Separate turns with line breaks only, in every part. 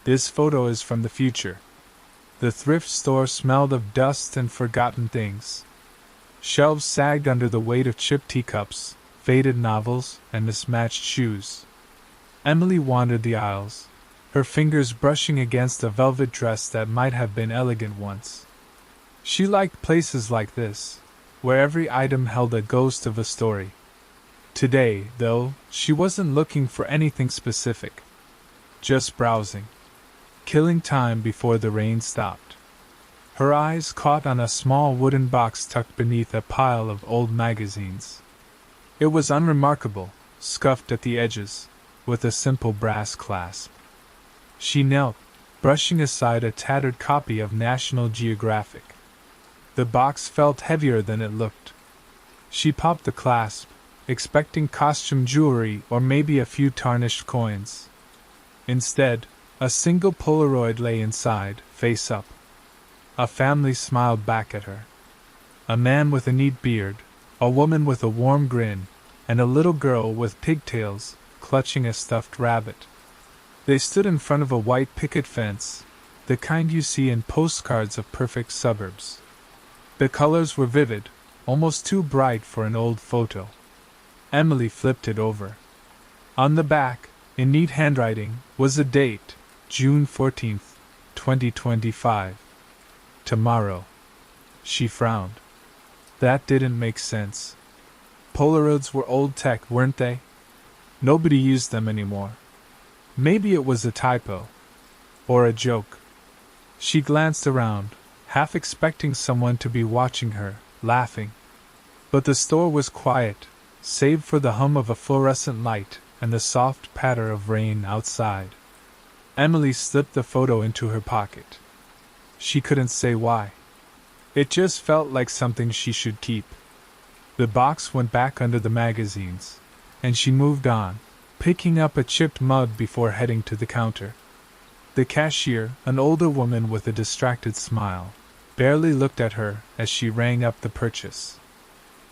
This photo is from the future. The thrift store smelled of dust and forgotten things. Shelves sagged under the weight of chipped teacups, faded novels, and mismatched shoes. Emily wandered the aisles, her fingers brushing against a velvet dress that might have been elegant once. She liked places like this, where every item held a ghost of a story. Today, though, she wasn't looking for anything specific. Just browsing. Killing time before the rain stopped. Her eyes caught on a small wooden box tucked beneath a pile of old magazines. It was unremarkable, scuffed at the edges, with a simple brass clasp. She knelt, brushing aside a tattered copy of National Geographic. The box felt heavier than it looked. She popped the clasp, expecting costume jewelry or maybe a few tarnished coins. Instead, a single Polaroid lay inside, face up. A family smiled back at her. A man with a neat beard, a woman with a warm grin, and a little girl with pigtails, clutching a stuffed rabbit. They stood in front of a white picket fence, the kind you see in postcards of perfect suburbs. The colors were vivid, almost too bright for an old photo. Emily flipped it over. On the back, in neat handwriting, was a date, June 14th, 2025. Tomorrow. She frowned. That didn't make sense. Polaroids were old tech, weren't they? Nobody used them anymore. Maybe it was a typo. Or a joke. She glanced around, half expecting someone to be watching her, laughing. But the store was quiet, save for the hum of a fluorescent light and the soft patter of rain outside. Emily slipped the photo into her pocket. She couldn't say why. It just felt like something she should keep. The box went back under the magazines, and she moved on, picking up a chipped mug before heading to the counter. The cashier, an older woman with a distracted smile, barely looked at her as she rang up the purchase.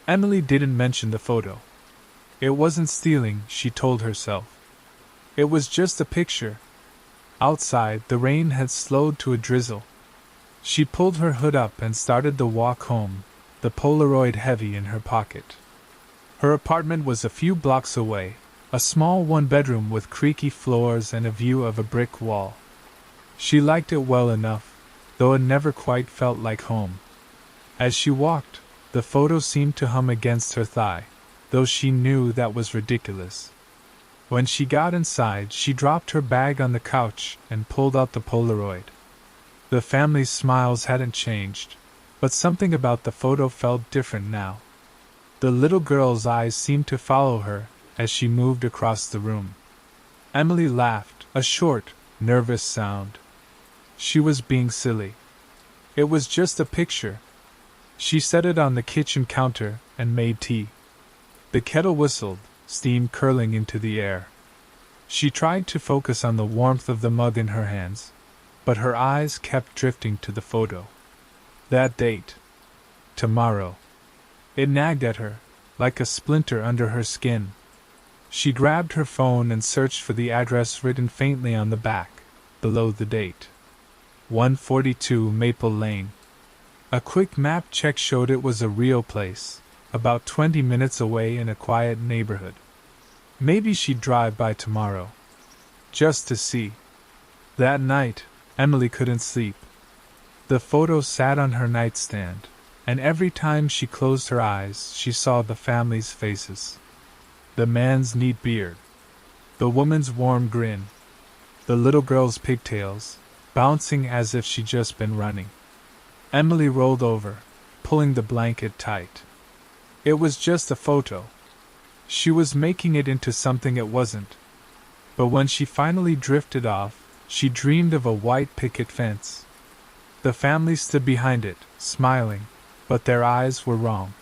Emily didn't mention the photo. It wasn't stealing, she told herself. It was just a picture. Outside, the rain had slowed to a drizzle. She pulled her hood up and started the walk home, the Polaroid heavy in her pocket. Her apartment was a few blocks away, a small one-bedroom with creaky floors and a view of a brick wall. She liked it well enough, though it never quite felt like home. As she walked, the photo seemed to hum against her thigh, though she knew that was ridiculous. When she got inside, she dropped her bag on the couch and pulled out the Polaroid. The family's smiles hadn't changed, but something about the photo felt different now. The little girl's eyes seemed to follow her as she moved across the room. Emily laughed, a short, nervous sound. She was being silly. It was just a picture. She set it on the kitchen counter and made tea. The kettle whistled, steam curling into the air. She tried to focus on the warmth of the mug in her hands, but her eyes kept drifting to the photo. That date. Tomorrow. It nagged at her, like a splinter under her skin. She grabbed her phone and searched for the address written faintly on the back, below the date. 142 Maple Lane. A quick map check showed it was a real place, about 20 minutes away in a quiet neighborhood. Maybe she'd drive by tomorrow. Just to see. That night, Emily couldn't sleep. The photo sat on her nightstand, and every time she closed her eyes, she saw the family's faces. The man's neat beard. The woman's warm grin. The little girl's pigtails, bouncing as if she'd just been running. Emily rolled over, pulling the blanket tight. It was just a photo. She was making it into something it wasn't. But when she finally drifted off, she dreamed of a white picket fence. The family stood behind it, smiling, but their eyes were wrong.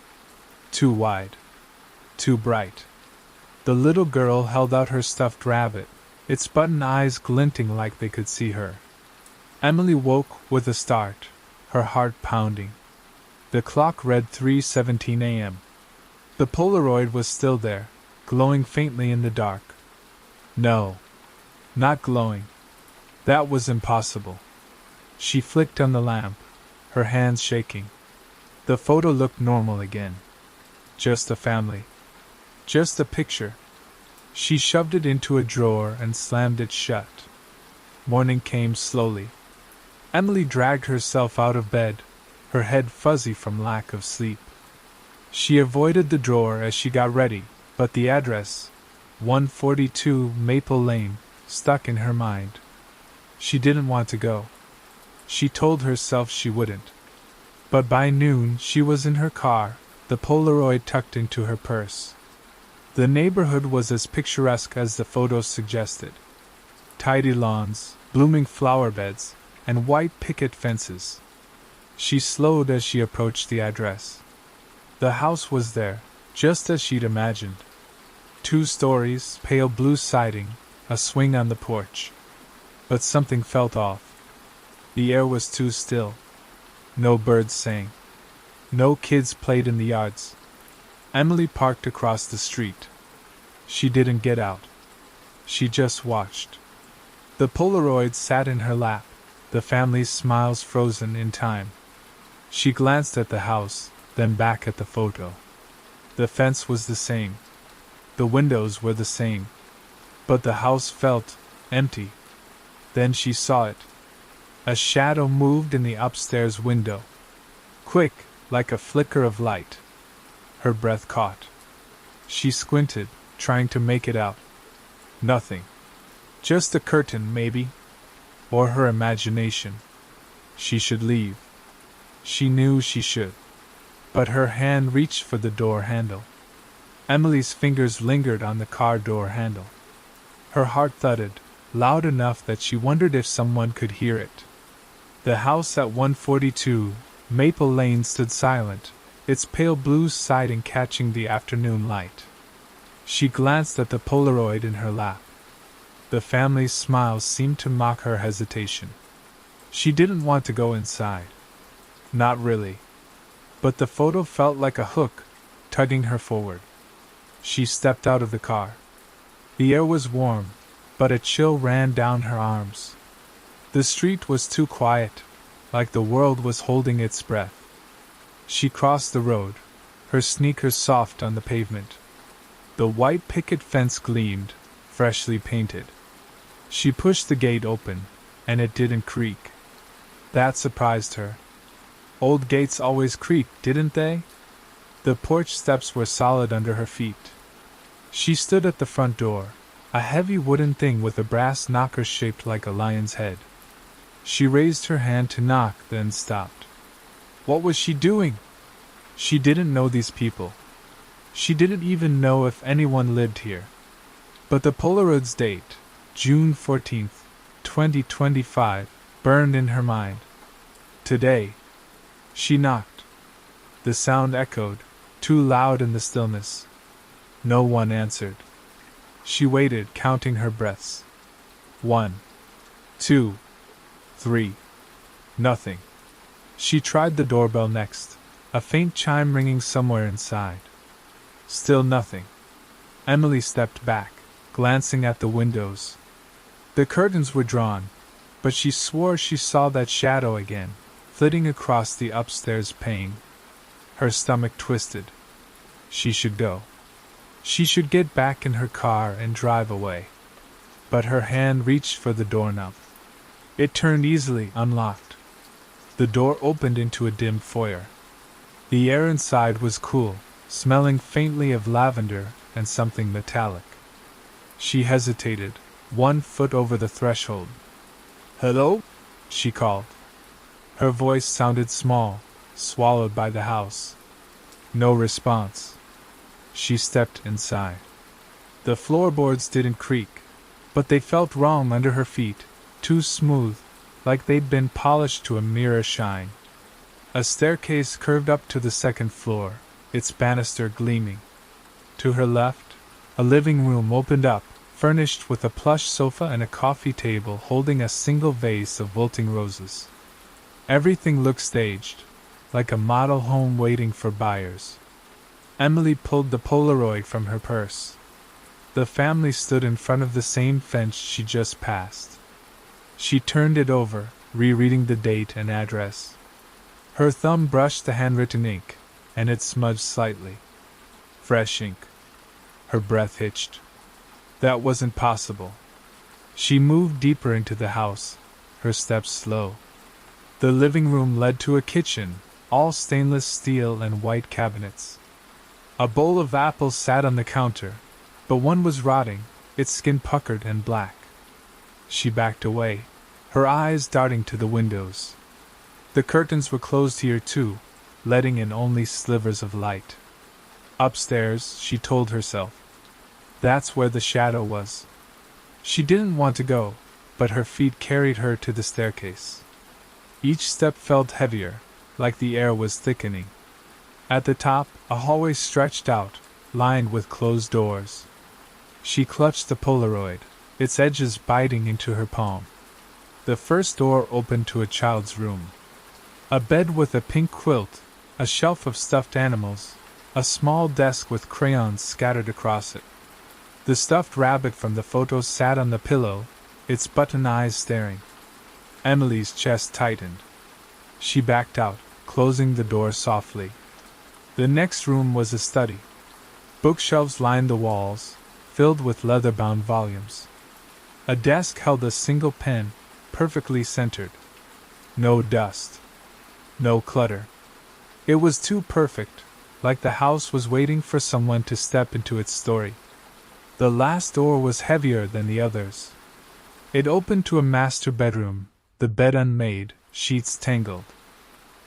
Too wide. Too bright. The little girl held out her stuffed rabbit, its button eyes glinting like they could see her. Emily woke with a start, her heart pounding. The clock read 3:17 a.m. The Polaroid was still there, glowing faintly in the dark. No. Not glowing. That was impossible. She flicked on the lamp, her hands shaking. The photo looked normal again. Just a family. Just a picture. She shoved it into a drawer and slammed it shut. Morning came slowly. Emily dragged herself out of bed, her head fuzzy from lack of sleep. She avoided the drawer as she got ready, but the address, 142 Maple Lane, stuck in her mind. She didn't want to go. She told herself she wouldn't. But by noon she was in her car, the Polaroid tucked into her purse. The neighborhood was as picturesque as the photos suggested. Tidy lawns, blooming flower beds, and white picket fences. She slowed as she approached the address. The house was there, just as she'd imagined. 2 stories, pale blue siding, a swing on the porch. But something felt off. The air was too still. No birds sang. No kids played in the yards. Emily parked across the street. She didn't get out. She just watched. The Polaroid sat in her lap, the family's smiles frozen in time. She glanced at the house, then back at the photo. The fence was the same. The windows were the same. But the house felt empty. Then she saw it. A shadow moved in the upstairs window. Quick, like a flicker of light. Her breath caught. She squinted, trying to make it out. Nothing. Just a curtain, maybe. Or her imagination. She should leave. She knew she should. But her hand reached for the door handle. Emily's fingers lingered on the car door handle. Her heart thudded, loud enough that she wondered if someone could hear it. The house at 142 Maple Lane stood silent, its pale blue siding catching the afternoon light. She glanced at the Polaroid in her lap. The family's smiles seemed to mock her hesitation. She didn't want to go inside. Not really. But the photo felt like a hook, tugging her forward. She stepped out of the car. The air was warm, but a chill ran down her arms. The street was too quiet, like the world was holding its breath. She crossed the road, her sneakers soft on the pavement. The white picket fence gleamed, freshly painted. She pushed the gate open, and it didn't creak. That surprised her. Old gates always creaked, didn't they? The porch steps were solid under her feet. She stood at the front door, a heavy wooden thing with a brass knocker shaped like a lion's head. She raised her hand to knock, then stopped. What was she doing? She didn't know these people. She didn't even know if anyone lived here. But the Polaroid's date, June 14th, 2025, burned in her mind. Today. She knocked. The sound echoed, too loud in the stillness. No one answered. She waited, counting her breaths. 1, 2, 3. Nothing. She tried the doorbell next, a faint chime ringing somewhere inside. Still nothing. Emily stepped back, glancing at the windows. The curtains were drawn, but she swore she saw that shadow again, flitting across the upstairs pane. Her stomach twisted. She should go. She should get back in her car and drive away. But her hand reached for the doorknob. It turned easily, unlocked. The door opened into a dim foyer. The air inside was cool, smelling faintly of lavender and something metallic. She hesitated, 1 foot over the threshold. "Hello?" she called. Her voice sounded small, swallowed by the house. No response. She stepped inside. The floorboards didn't creak, but they felt wrong under her feet, too smooth, like they'd been polished to a mirror shine. A staircase curved up to the second floor, its banister gleaming. To her left, a living room opened up, furnished with a plush sofa and a coffee table holding a single vase of wilting roses. Everything looked staged, like a model home waiting for buyers. Emily pulled the Polaroid from her purse. The family stood in front of the same fence she just passed. She turned it over, rereading the date and address. Her thumb brushed the handwritten ink, and it smudged slightly. Fresh ink. Her breath hitched. That wasn't possible. She moved deeper into the house, her steps slow. The living room led to a kitchen, all stainless steel and white cabinets. A bowl of apples sat on the counter, but one was rotting, its skin puckered and black. She backed away, her eyes darting to the windows. The curtains were closed here too, letting in only slivers of light. Upstairs, she told herself. That's where the shadow was. She didn't want to go, but her feet carried her to the staircase. Each step felt heavier, like the air was thickening. At the top, a hallway stretched out, lined with closed doors. She clutched the Polaroid, its edges biting into her palm. The first door opened to a child's room. A bed with a pink quilt, a shelf of stuffed animals, a small desk with crayons scattered across it. The stuffed rabbit from the photos sat on the pillow, its button eyes staring. Emily's chest tightened. She backed out, closing the door softly. The next room was a study. Bookshelves lined the walls, filled with leather-bound volumes. A desk held a single pen, perfectly centered. No dust. No clutter. It was too perfect, like the house was waiting for someone to step into its story. The last door was heavier than the others. It opened to a master bedroom, the bed unmade, sheets tangled.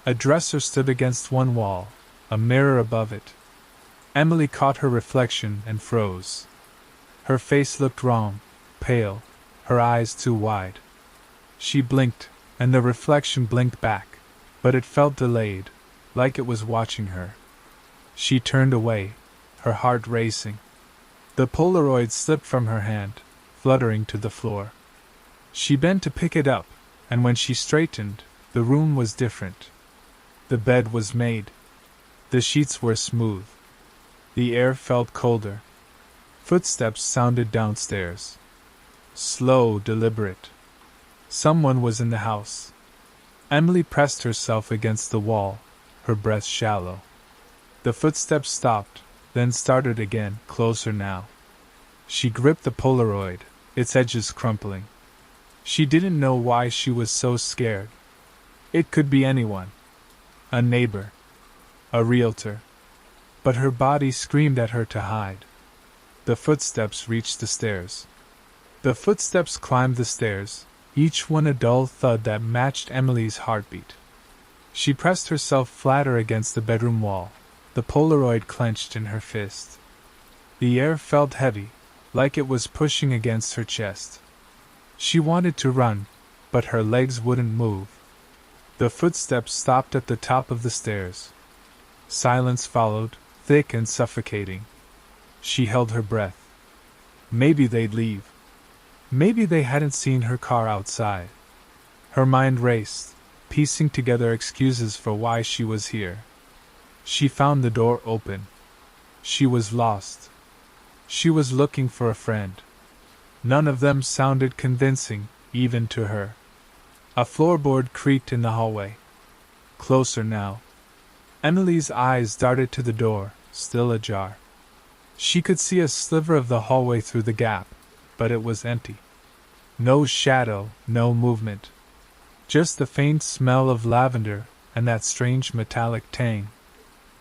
A dresser stood against one wall, a mirror above it. Emily caught her reflection and froze. Her face looked wrong, pale, her eyes too wide. She blinked, and the reflection blinked back, but it felt delayed, like it was watching her. She turned away, her heart racing. The Polaroid slipped from her hand, fluttering to the floor. She bent to pick it up, and when she straightened, the room was different. The bed was made. The sheets were smooth. The air felt colder. Footsteps sounded downstairs. Slow, deliberate. Someone was in the house. Emily pressed herself against the wall, her breath shallow. The footsteps stopped, then started again, closer now. She gripped the Polaroid, its edges crumpling. She didn't know why she was so scared. It could be anyone. A neighbor. A realtor. But her body screamed at her to hide. The footsteps reached the stairs. The footsteps climbed the stairs, each one a dull thud that matched Emily's heartbeat. She pressed herself flatter against the bedroom wall, the Polaroid clenched in her fist. The air felt heavy, like it was pushing against her chest. She wanted to run, but her legs wouldn't move. The footsteps stopped at the top of the stairs. Silence followed, thick and suffocating. She held her breath. Maybe they'd leave. Maybe they hadn't seen her car outside. Her mind raced, piecing together excuses for why she was here. She found the door open. She was lost. She was looking for a friend. None of them sounded convincing, even to her. A floorboard creaked in the hallway. Closer now. Emily's eyes darted to the door, still ajar. She could see a sliver of the hallway through the gap, but it was empty. No shadow, no movement. Just the faint smell of lavender and that strange metallic tang.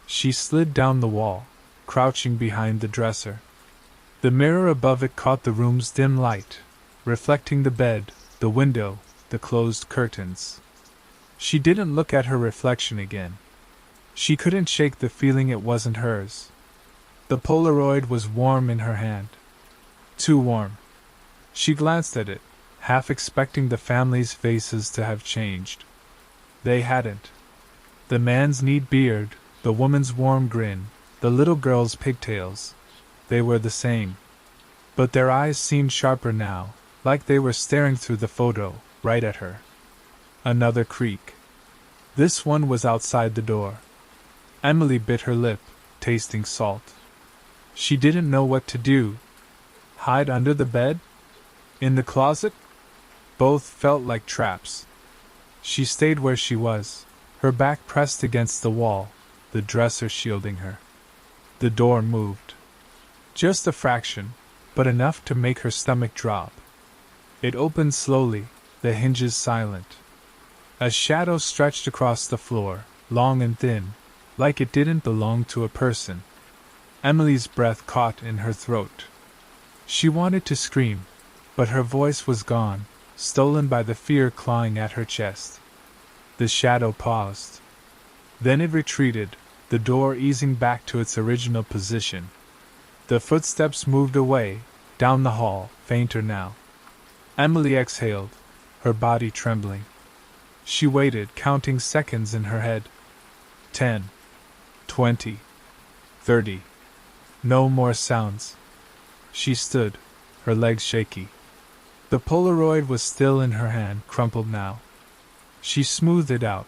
She slid down the wall, crouching behind the dresser. The mirror above it caught the room's dim light, reflecting the bed, the window, the closed curtains. She didn't look at her reflection again. She couldn't shake the feeling it wasn't hers. The Polaroid was warm in her hand. Too warm. She glanced at it, half expecting the family's faces to have changed. They hadn't. The man's neat beard, the woman's warm grin, the little girl's pigtails. They were the same. But their eyes seemed sharper now, like they were staring through the photo, right at her. Another creak. This one was outside the door. Emily bit her lip, tasting salt. She didn't know what to do. Hide under the bed? In the closet? Both felt like traps. She stayed where she was, her back pressed against the wall, the dresser shielding her. The door moved. Just a fraction, but enough to make her stomach drop. It opened slowly, the hinges silent. A shadow stretched across the floor, long and thin, like it didn't belong to a person. Emily's breath caught in her throat. She wanted to scream, but her voice was gone, stolen by the fear clawing at her chest. The shadow paused. Then it retreated, the door easing back to its original position. The footsteps moved away, down the hall, fainter now. Emily exhaled, her body trembling. She waited, counting seconds in her head. 10, 20, 30. No more sounds. She stood, her legs shaky. The Polaroid was still in her hand, crumpled now. She smoothed it out,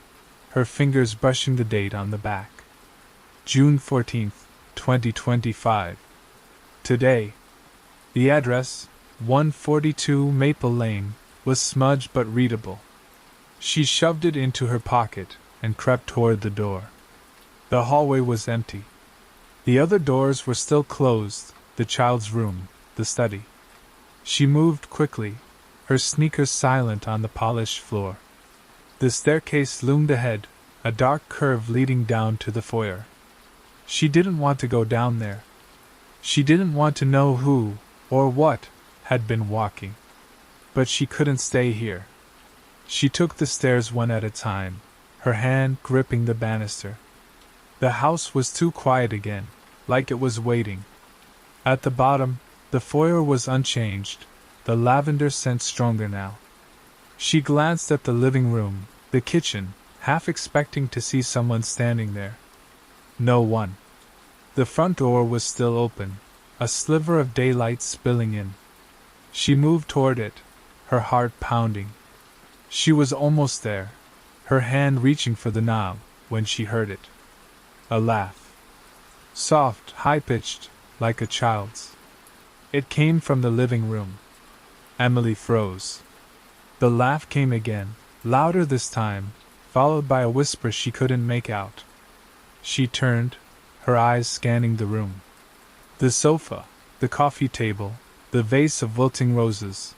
her fingers brushing the date on the back. June 14th, 2025. Today. The address, 142 Maple Lane, was smudged but readable. She shoved it into her pocket and crept toward the door. The hallway was empty. The other doors were still closed, the child's room, the study. She moved quickly, her sneakers silent on the polished floor. The staircase loomed ahead, a dark curve leading down to the foyer. She didn't want to go down there. She didn't want to know who, or what, had been walking. But she couldn't stay here. She took the stairs one at a time, her hand gripping the banister. The house was too quiet again, like it was waiting. At the bottom, the foyer was unchanged, the lavender scent stronger now. She glanced at the living room, the kitchen, half expecting to see someone standing there. No one. The front door was still open, a sliver of daylight spilling in. She moved toward it, her heart pounding. She was almost there, her hand reaching for the knob, when she heard it. A laugh. Soft, high-pitched, like a child's. It came from the living room. Emily froze. The laugh came again, louder this time, followed by a whisper she couldn't make out. She turned, her eyes scanning the room. The sofa, the coffee table, the vase of wilting roses,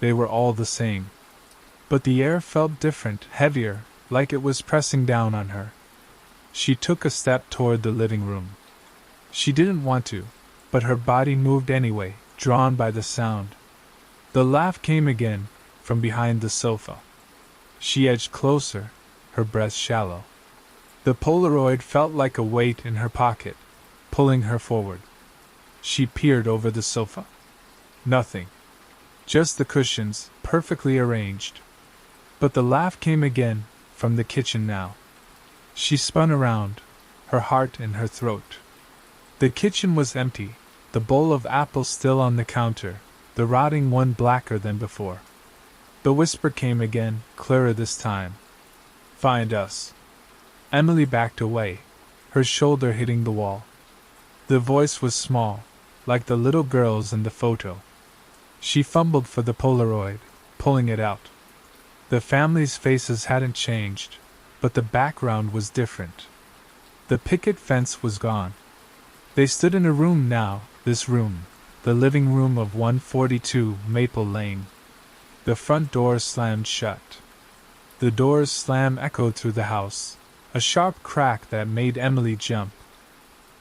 they were all the same. But the air felt different, heavier, like it was pressing down on her. She took a step toward the living room. She didn't want to, but her body moved anyway, drawn by the sound. The laugh came again, from behind the sofa. She edged closer, her breath shallow. The Polaroid felt like a weight in her pocket, pulling her forward. She peered over the sofa. Nothing. Just the cushions, perfectly arranged. But the laugh came again, from the kitchen now. She spun around, her heart in her throat. The kitchen was empty, the bowl of apples still on the counter, the rotting one blacker than before. The whisper came again, clearer this time. Find us. Emily backed away, her shoulder hitting the wall. The voice was small, like the little girl's in the photo. She fumbled for the Polaroid, pulling it out. The family's faces hadn't changed, but the background was different. The picket fence was gone. They stood in a room now, this room, the living room of 142 Maple Lane. The front door slammed shut. The door's slam echoed through the house, a sharp crack that made Emily jump.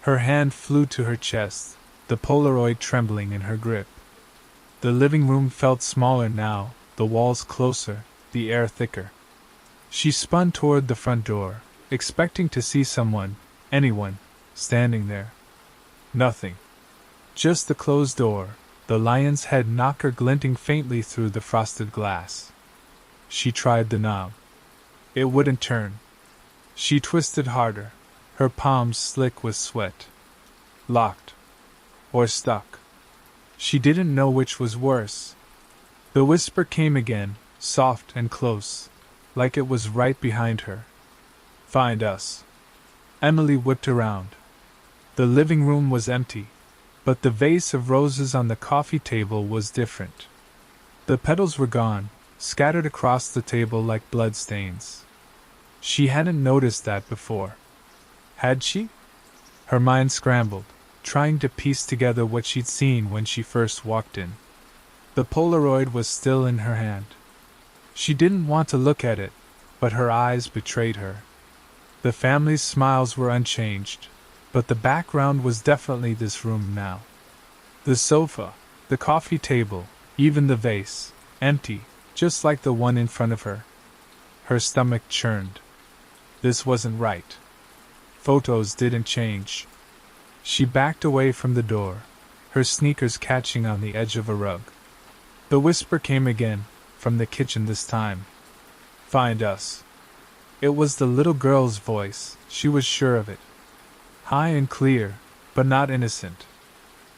Her hand flew to her chest, the Polaroid trembling in her grip. The living room felt smaller now, the walls closer, the air thicker. She spun toward the front door, expecting to see someone, anyone, standing there. Nothing. Just the closed door, the lion's head knocker glinting faintly through the frosted glass. She tried the knob. It wouldn't turn. She twisted harder, her palms slick with sweat. Locked. Or stuck. She didn't know which was worse. The whisper came again, soft and close, like it was right behind her. Find us. Emily whipped around. The living room was empty, but the vase of roses on the coffee table was different. The petals were gone, scattered across the table like bloodstains. She hadn't noticed that before. Had she? Her mind scrambled, trying to piece together what she'd seen when she first walked in. The Polaroid was still in her hand. She didn't want to look at it, but her eyes betrayed her. The family's smiles were unchanged, but the background was definitely this room now. The sofa, the coffee table, even the vase, empty, just like the one in front of her. Her stomach churned. This wasn't right. Photos didn't change. She backed away from the door, her sneakers catching on the edge of a rug. The whisper came again, from the kitchen this time. "Find us." It was the little girl's voice, she was sure of it. High and clear, but not innocent.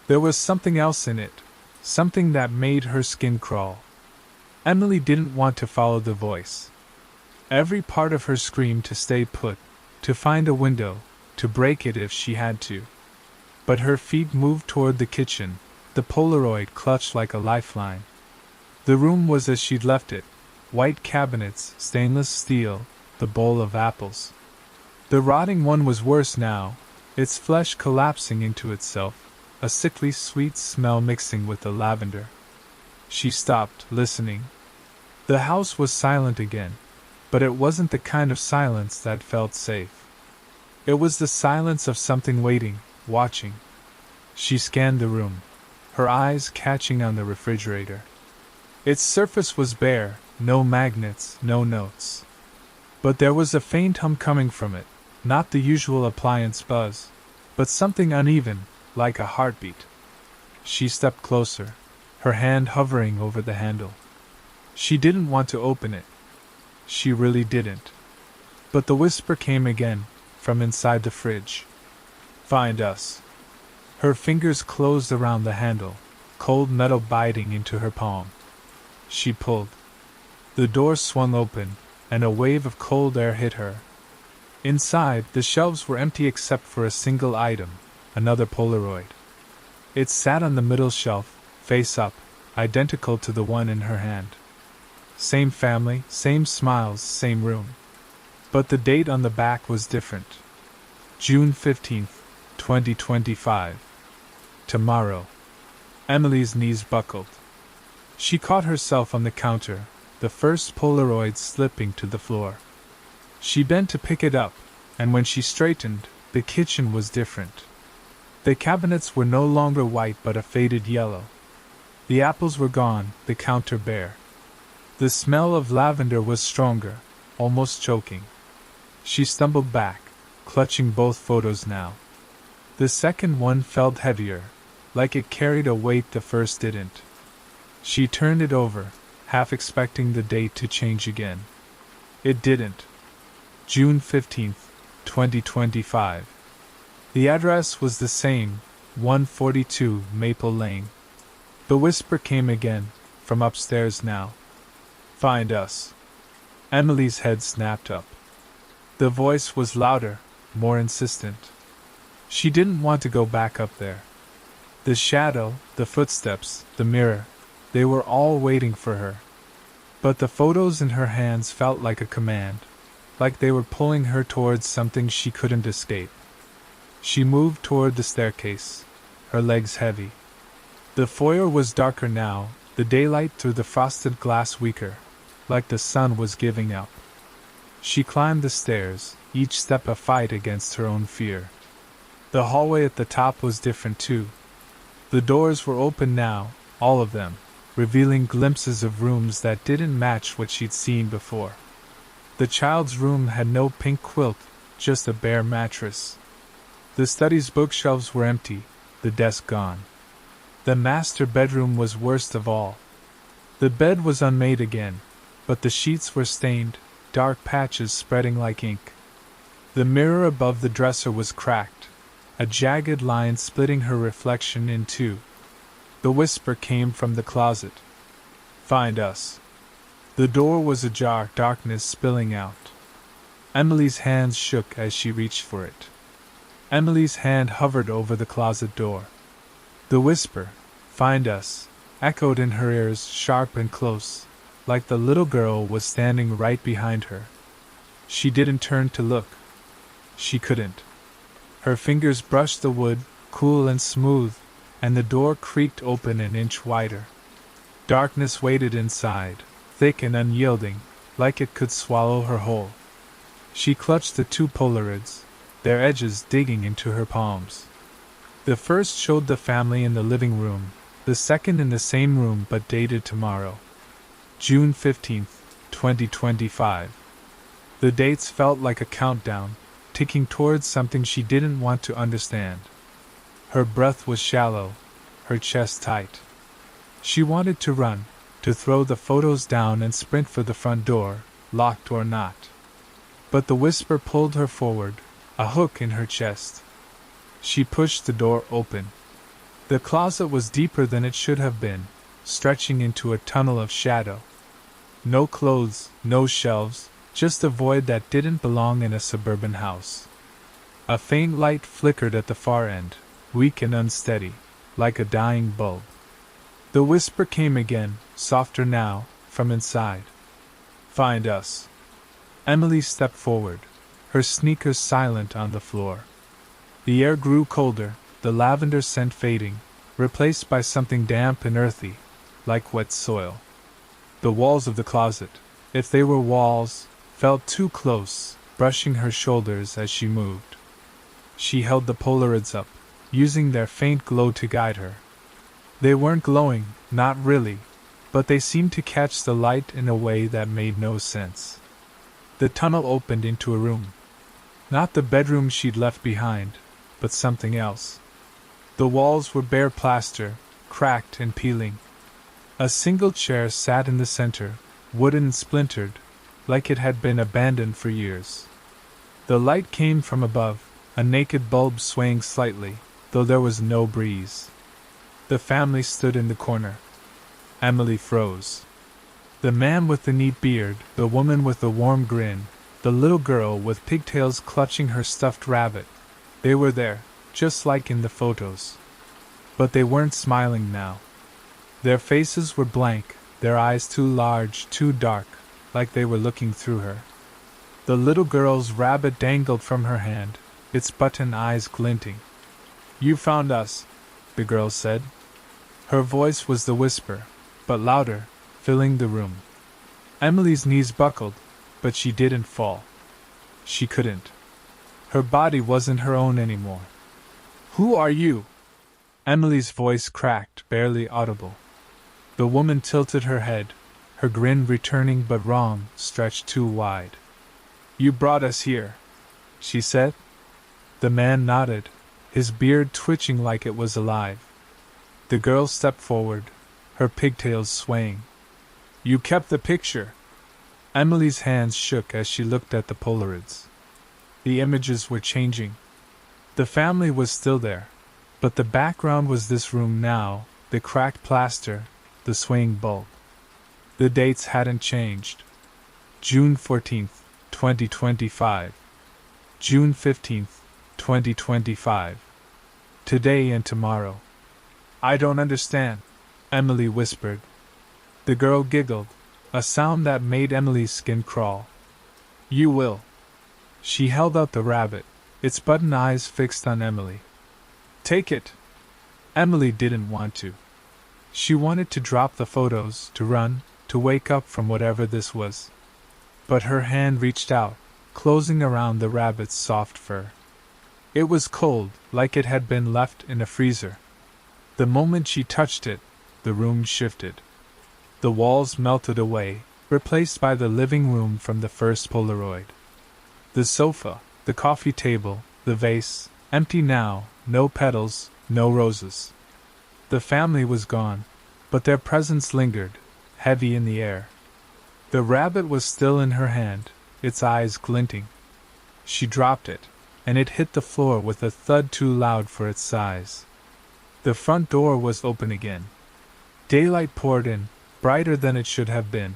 There was something else in it, something that made her skin crawl. Emily didn't want to follow the voice. Every part of her screamed to stay put, to find a window, to break it if she had to. But her feet moved toward the kitchen, the Polaroid clutched like a lifeline. The room was as she'd left it, white cabinets, stainless steel, the bowl of apples. The rotting one was worse now, its flesh collapsing into itself, a sickly sweet smell mixing with the lavender. She stopped, listening. The house was silent again, but it wasn't the kind of silence that felt safe. It was the silence of something waiting, watching. She scanned the room, her eyes catching on the refrigerator. Its surface was bare, no magnets, no notes. But there was a faint hum coming from it, not the usual appliance buzz, but something uneven, like a heartbeat. She stepped closer, her hand hovering over the handle. She didn't want to open it. She really didn't. But the whisper came again, from inside the fridge. "Find us." Her fingers closed around the handle, cold metal biting into her palm. She pulled. The door swung open, and a wave of cold air hit her. Inside, the shelves were empty except for a single item, another Polaroid. It sat on the middle shelf, face up, identical to the one in her hand. Same family, same smiles, same room. But the date on the back was different. June 15th, 2025. Tomorrow. Emily's knees buckled. She caught herself on the counter, the first Polaroid slipping to the floor. She bent to pick it up, and when she straightened, the kitchen was different. The cabinets were no longer white but a faded yellow. The apples were gone, the counter bare. The smell of lavender was stronger, almost choking. She stumbled back, clutching both photos now. The second one felt heavier, like it carried a weight the first didn't. She turned it over, half expecting the date to change again. It didn't. June 15th, 2025. The address was the same, 142 Maple Lane. The whisper came again, from upstairs now. "Find us." Emily's head snapped up. The voice was louder, more insistent. She didn't want to go back up there. The shadow, the footsteps, the mirror, they were all waiting for her. But the photos in her hands felt like a command, like they were pulling her towards something she couldn't escape. She moved toward the staircase, her legs heavy. The foyer was darker now, the daylight through the frosted glass weaker, like the sun was giving up. She climbed the stairs, each step a fight against her own fear. The hallway at the top was different too. The doors were open now, all of them, revealing glimpses of rooms that didn't match what she'd seen before. The child's room had no pink quilt, just a bare mattress. The study's bookshelves were empty, the desk gone. The master bedroom was worst of all. The bed was unmade again, but the sheets were stained, dark patches spreading like ink. The mirror above the dresser was cracked, a jagged line splitting her reflection in two. The whisper came from the closet. "Find us." The door was ajar, darkness spilling out. Emily's hands shook as she reached for it. Emily's hand hovered over the closet door. The whisper, "Find us," echoed in her ears, sharp and close. like the little girl was standing right behind her. She didn't turn to look. She couldn't. Her fingers brushed the wood, cool and smooth, and the door creaked open an inch wider. Darkness waited inside, thick and unyielding, like it could swallow her whole. She clutched the two Polaroids, their edges digging into her palms. The first showed the family in the living room, the second in the same room but dated tomorrow. June 15th, 2025. The dates felt like a countdown, ticking towards something she didn't want to understand. Her breath was shallow, her chest tight. She wanted to run, to throw the photos down and sprint for the front door, locked or not. But the whisper pulled her forward, a hook in her chest. She pushed the door open. The closet was deeper than it should have been, stretching into a tunnel of shadow. No clothes, no shelves, just a void that didn't belong in a suburban house. A faint light flickered at the far end, weak and unsteady, like a dying bulb. The whisper came again, softer now, from inside. "Find us." Emily stepped forward, her sneakers silent on the floor. The air grew colder, the lavender scent fading, replaced by something damp and earthy, like wet soil. The walls of the closet, if they were walls, felt too close, brushing her shoulders as she moved. She held the Polaroids up, using their faint glow to guide her. They weren't glowing, not really, but they seemed to catch the light in a way that made no sense. The tunnel opened into a room. Not the bedroom she'd left behind, but something else. The walls were bare plaster, cracked and peeling. A single chair sat in the center, wooden and splintered, like it had been abandoned for years. The light came from above, a naked bulb swaying slightly, though there was no breeze. The family stood in the corner. Emily froze. The man with the neat beard, the woman with the warm grin, the little girl with pigtails clutching her stuffed rabbit. They were there, just like in the photos. But they weren't smiling now. Their faces were blank, their eyes too large, too dark, like they were looking through her. The little girl's rabbit dangled from her hand, its button eyes glinting. "You found us," the girl said. Her voice was the whisper, but louder, filling the room. Emily's knees buckled, but she didn't fall. She couldn't. Her body wasn't her own anymore. "Who are you?" Emily's voice cracked, barely audible. The woman tilted her head, her grin returning but wrong, stretched too wide. "You brought us here," she said. The man nodded, his beard twitching like it was alive. The girl stepped forward, her pigtails swaying. "You kept the picture." Emily's hands shook as she looked at the Polaroids. The images were changing. The family was still there, but the background was this room now, the cracked plaster, the swaying bulb. The dates hadn't changed. June 14th, 2025. June 15th, 2025. Today and tomorrow. "I don't understand," Emily whispered. The girl giggled, a sound that made Emily's skin crawl. "You will." She held out the rabbit, its button eyes fixed on Emily. "Take it." Emily didn't want to. She wanted to drop the photos, to run, to wake up from whatever this was. But her hand reached out, closing around the rabbit's soft fur. It was cold, like it had been left in a freezer. The moment she touched it, the room shifted. The walls melted away, replaced by the living room from the first Polaroid. The sofa, the coffee table, the vase, empty now, no petals, no roses. The family was gone, but their presence lingered, heavy in the air. The rabbit was still in her hand, its eyes glinting. She dropped it, and it hit the floor with a thud too loud for its size. The front door was open again. Daylight poured in, brighter than it should have been.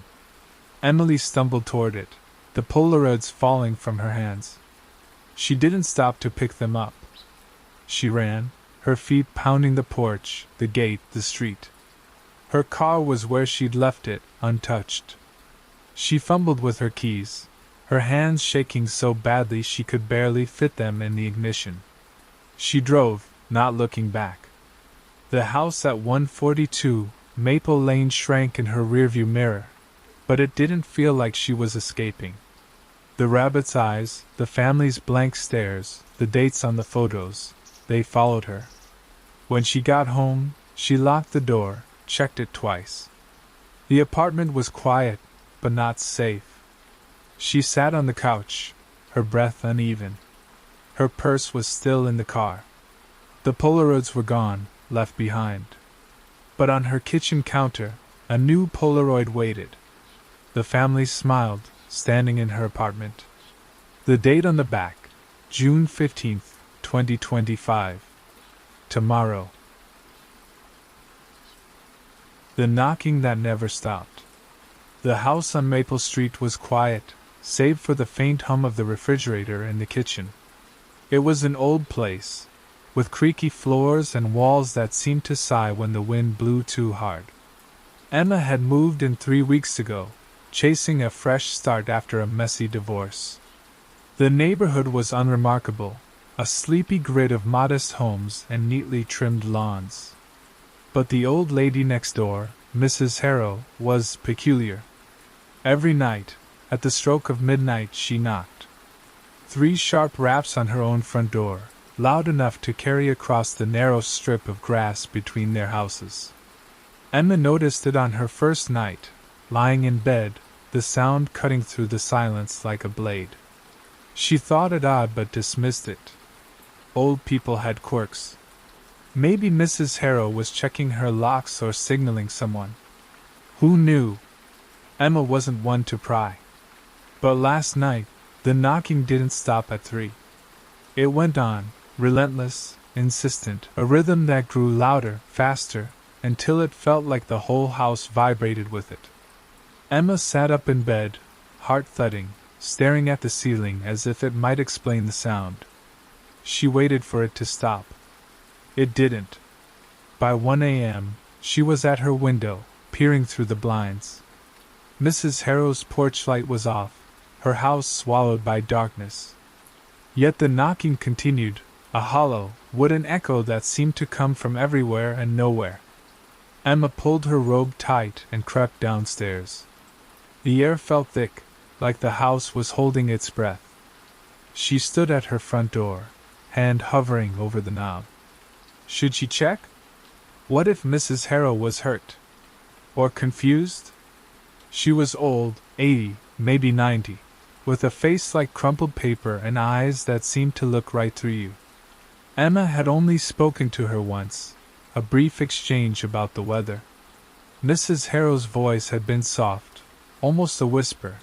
Emily stumbled toward it, the Polaroids falling from her hands. She didn't stop to pick them up. She ran, her feet pounding the porch, the gate, the street. Her car was where she'd left it, untouched. She fumbled with her keys, her hands shaking so badly she could barely fit them in the ignition. She drove, not looking back. The house at 142 Maple Lane shrank in her rearview mirror, but it didn't feel like she was escaping. The rabbit's eyes, the family's blank stares, the dates on the photos, they followed her. When she got home, she locked the door, checked it twice. The apartment was quiet, but not safe. She sat on the couch, her breath uneven. Her purse was still in the car. The Polaroids were gone, left behind. But on her kitchen counter, a new Polaroid waited. The family smiled, standing in her apartment. The date on the back, June 15th, 2025. Tomorrow. The knocking that never stopped. The house on Maple Street was quiet, save for the faint hum of the refrigerator in the kitchen. It was an old place, with creaky floors and walls that seemed to sigh when the wind blew too hard. Emma had moved in 3 weeks ago, chasing a fresh start after a messy divorce. The neighborhood was unremarkable, a sleepy grid of modest homes and neatly trimmed lawns. But the old lady next door, Mrs. Harrow, was peculiar. Every night, at the stroke of midnight, she knocked. 3 sharp raps on her own front door, loud enough to carry across the narrow strip of grass between their houses. Emma noticed it on her first night, lying in bed, the sound cutting through the silence like a blade. She thought it odd but dismissed it. Old people had quirks. Maybe Mrs. Harrow was checking her locks or signaling someone. Who knew? Emma wasn't one to pry. But last night, the knocking didn't stop at 3. It went on, relentless, insistent, a rhythm that grew louder, faster, until it felt like the whole house vibrated with it. Emma sat up in bed, heart thudding, staring at the ceiling as if it might explain the sound. She waited for it to stop. It didn't. By 1 a.m., she was at her window, peering through the blinds. Mrs. Harrow's porch light was off, her house swallowed by darkness. Yet the knocking continued, a hollow, wooden echo that seemed to come from everywhere and nowhere. Emma pulled her robe tight and crept downstairs. The air felt thick, like the house was holding its breath. She stood at her front door, hand hovering over the knob. Should she check? What if Mrs. Harrow was hurt? Or confused? She was old, 80, maybe 90, with a face like crumpled paper and eyes that seemed to look right through you. Emma had only spoken to her once, a brief exchange about the weather. Mrs. Harrow's voice had been soft, almost a whisper,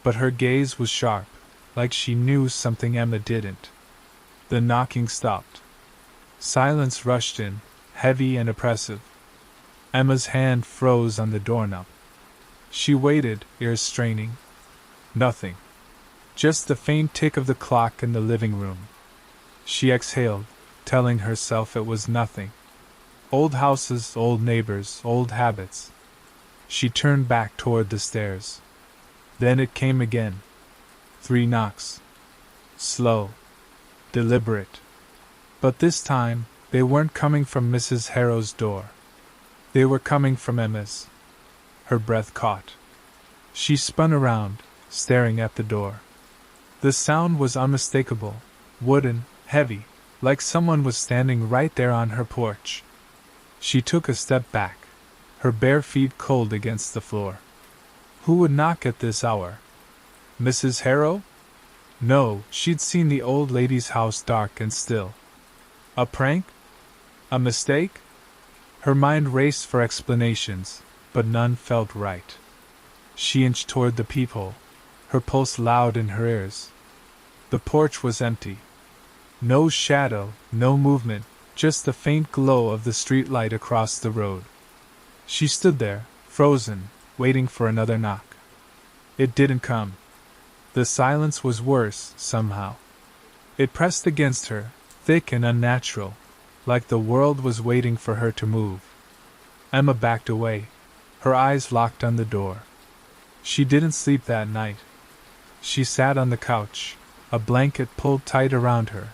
but her gaze was sharp, like she knew something Emma didn't. The knocking stopped. Silence rushed in, heavy and oppressive. Emma's hand froze on the doorknob. She waited, ears straining. Nothing. Just the faint tick of the clock in the living room. She exhaled, telling herself it was nothing. Old houses, old neighbors, old habits. She turned back toward the stairs. Then it came again. 3 knocks. Slow. Deliberate. But this time, they weren't coming from Mrs. Harrow's door. They were coming from Emma's. Her breath caught. She spun around, staring at the door. The sound was unmistakable, wooden, heavy, like someone was standing right there on her porch. She took a step back, her bare feet cold against the floor. Who would knock at this hour? Mrs. Harrow? No, she'd seen the old lady's house dark and still. A prank? A mistake? Her mind raced for explanations, but none felt right. She inched toward the peephole, her pulse loud in her ears. The porch was empty. No shadow, no movement, just the faint glow of the streetlight across the road. She stood there, frozen, waiting for another knock. It didn't come. The silence was worse, somehow. It pressed against her, thick and unnatural, like the world was waiting for her to move. Emma backed away, her eyes locked on the door. She didn't sleep that night. She sat on the couch, a blanket pulled tight around her,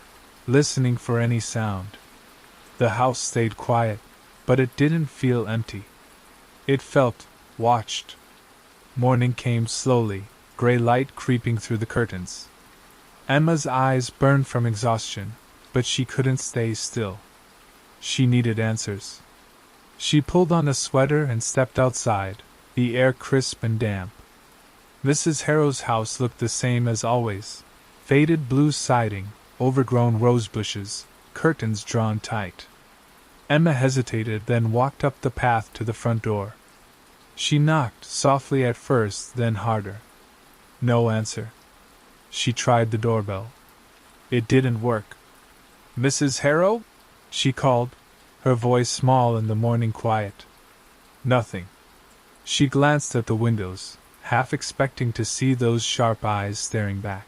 listening for any sound. The house stayed quiet, but it didn't feel empty. It felt watched. Morning came slowly, gray light creeping through the curtains. Emma's eyes burned from exhaustion, but she couldn't stay still. She needed answers. She pulled on a sweater and stepped outside, the air crisp and damp. Mrs. Harrow's house looked the same as always: faded blue siding, overgrown rose bushes, curtains drawn tight. Emma hesitated, then walked up the path to the front door. She knocked, softly at first, then harder. No answer. She tried the doorbell. It didn't work. "Mrs. Harrow?" she called, her voice small in the morning quiet. Nothing. She glanced at the windows, half expecting to see those sharp eyes staring back.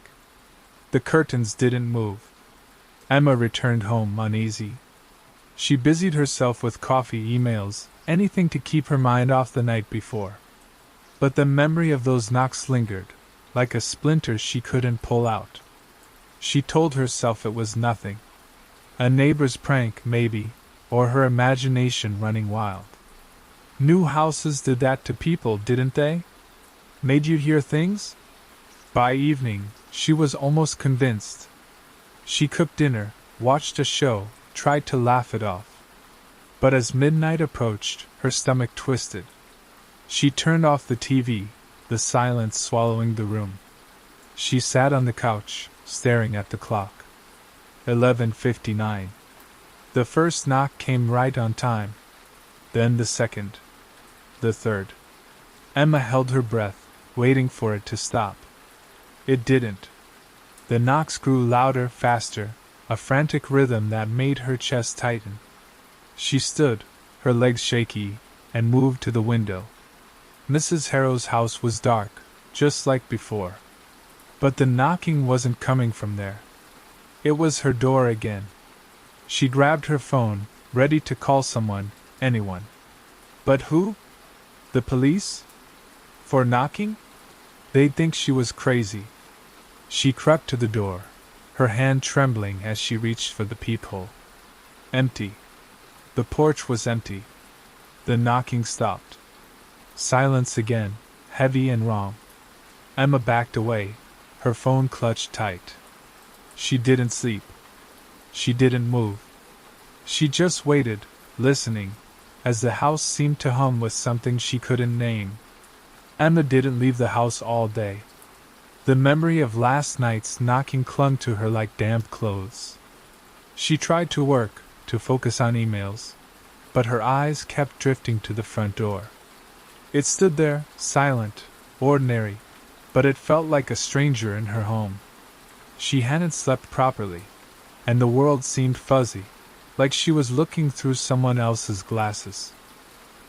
The curtains didn't move. Emma returned home uneasy. She busied herself with coffee, emails, anything to keep her mind off the night before. But the memory of those knocks lingered, like a splinter she couldn't pull out. She told herself it was nothing. A neighbor's prank, maybe, or her imagination running wild. New houses did that to people, didn't they? Made you hear things? By evening, she was almost convinced. She cooked dinner, watched a show, tried to laugh it off. But as midnight approached, her stomach twisted. She turned off the TV, the silence swallowing the room. She sat on the couch, staring at the clock. 11:59. The first knock came right on time. Then the second. The third. Emma held her breath, waiting for it to stop. It didn't. The knocks grew louder, faster, a frantic rhythm that made her chest tighten. She stood, her legs shaky, and moved to the window. Mrs. Harrow's house was dark, just like before. But the knocking wasn't coming from there. It was her door again. She grabbed her phone, ready to call someone, anyone. But who? The police? For knocking? They'd think she was crazy. She crept to the door, her hand trembling as she reached for the peephole. Empty. The porch was empty. The knocking stopped. Silence again, heavy and wrong. Emma backed away, her phone clutched tight. She didn't sleep. She didn't move. She just waited, listening, as the house seemed to hum with something she couldn't name. Emma didn't leave the house all day. The memory of last night's knocking clung to her like damp clothes. She tried to work, to focus on emails, but her eyes kept drifting to the front door. It stood there, silent, ordinary, but it felt like a stranger in her home. She hadn't slept properly, and the world seemed fuzzy, like she was looking through someone else's glasses.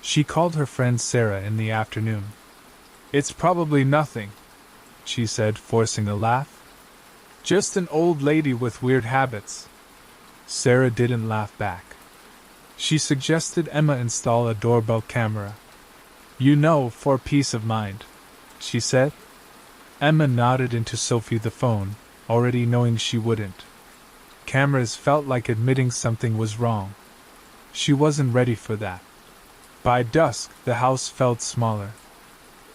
She called her friend Sarah in the afternoon. "It's probably nothing," she said, forcing a laugh. "Just an old lady with weird habits." Sarah didn't laugh back. She suggested Emma install a doorbell camera. "You know, for peace of mind," she said. Emma nodded into Sophie the phone, already knowing she wouldn't. Cameras felt like admitting something was wrong. She wasn't ready for that. By dusk, the house felt smaller.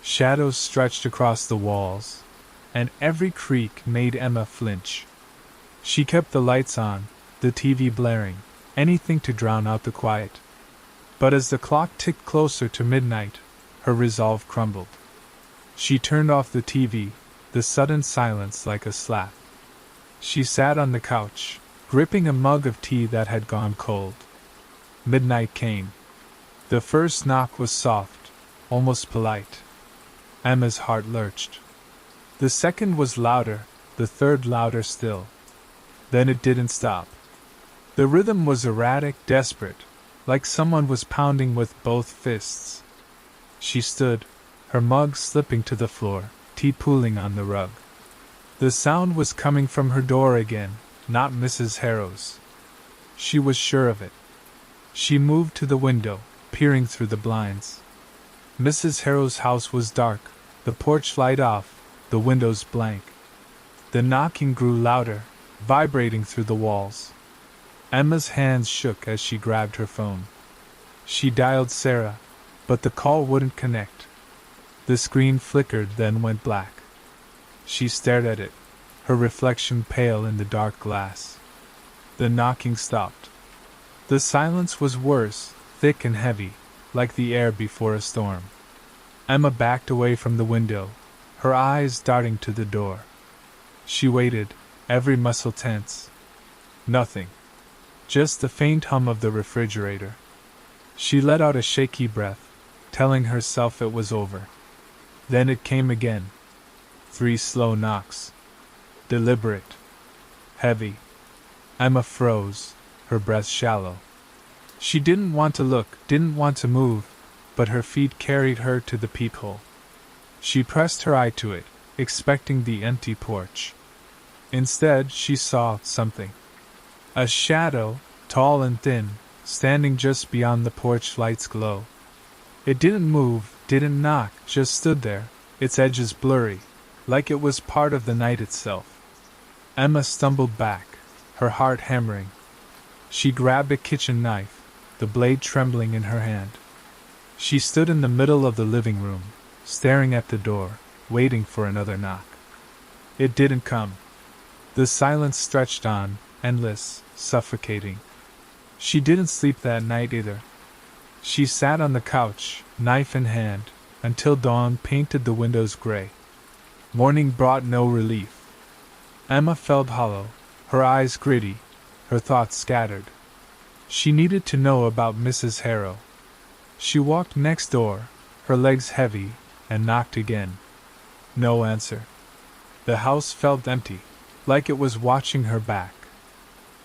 Shadows stretched across the walls, and every creak made Emma flinch. She kept the lights on, the TV blaring, anything to drown out the quiet. But as the clock ticked closer to midnight, her resolve crumbled. She turned off the TV, the sudden silence like a slap. She sat on the couch, gripping a mug of tea that had gone cold. Midnight came. The first knock was soft, almost polite. Emma's heart lurched. The second was louder, the third louder still. Then it didn't stop. The rhythm was erratic, desperate, like someone was pounding with both fists. She stood, her mug slipping to the floor, tea pooling on the rug. The sound was coming from her door again, not Mrs. Harrow's. She was sure of it. She moved to the window, peering through the blinds. Mrs. Harrow's house was dark, The porch light off, the windows blank. The knocking grew louder, vibrating through the walls. Emma's hands shook as she grabbed her phone. She dialed Sarah, but the call wouldn't connect. The screen flickered, then went black. She stared at it, her reflection pale in the dark glass. The knocking stopped. The silence was worse, thick and heavy, like the air before a storm. Emma backed away from the window, her eyes darting to the door. She waited, every muscle tense. Nothing. Just the faint hum of the refrigerator. She let out a shaky breath, telling herself it was over. Then it came again. 3 slow knocks. Deliberate. Heavy. Emma froze, her breath shallow. She didn't want to look, didn't want to move, but her feet carried her to the peephole. She pressed her eye to it, expecting the empty porch. Instead, she saw something. A shadow, tall and thin, standing just beyond the porch light's glow. It didn't move, didn't knock, just stood there, its edges blurry, like it was part of the night itself. Emma stumbled back, her heart hammering. She grabbed a kitchen knife, the blade trembling in her hand. She stood in the middle of the living room, staring at the door, waiting for another knock. It didn't come. The silence stretched on, endless, suffocating. She didn't sleep that night either. She sat on the couch, knife in hand, until dawn painted the windows gray. Morning brought no relief. Emma felt hollow, her eyes gritty, her thoughts scattered. She needed to know about Mrs. Harrow. She walked next door, her legs heavy, and knocked again. No answer. The house felt empty, like it was watching her back.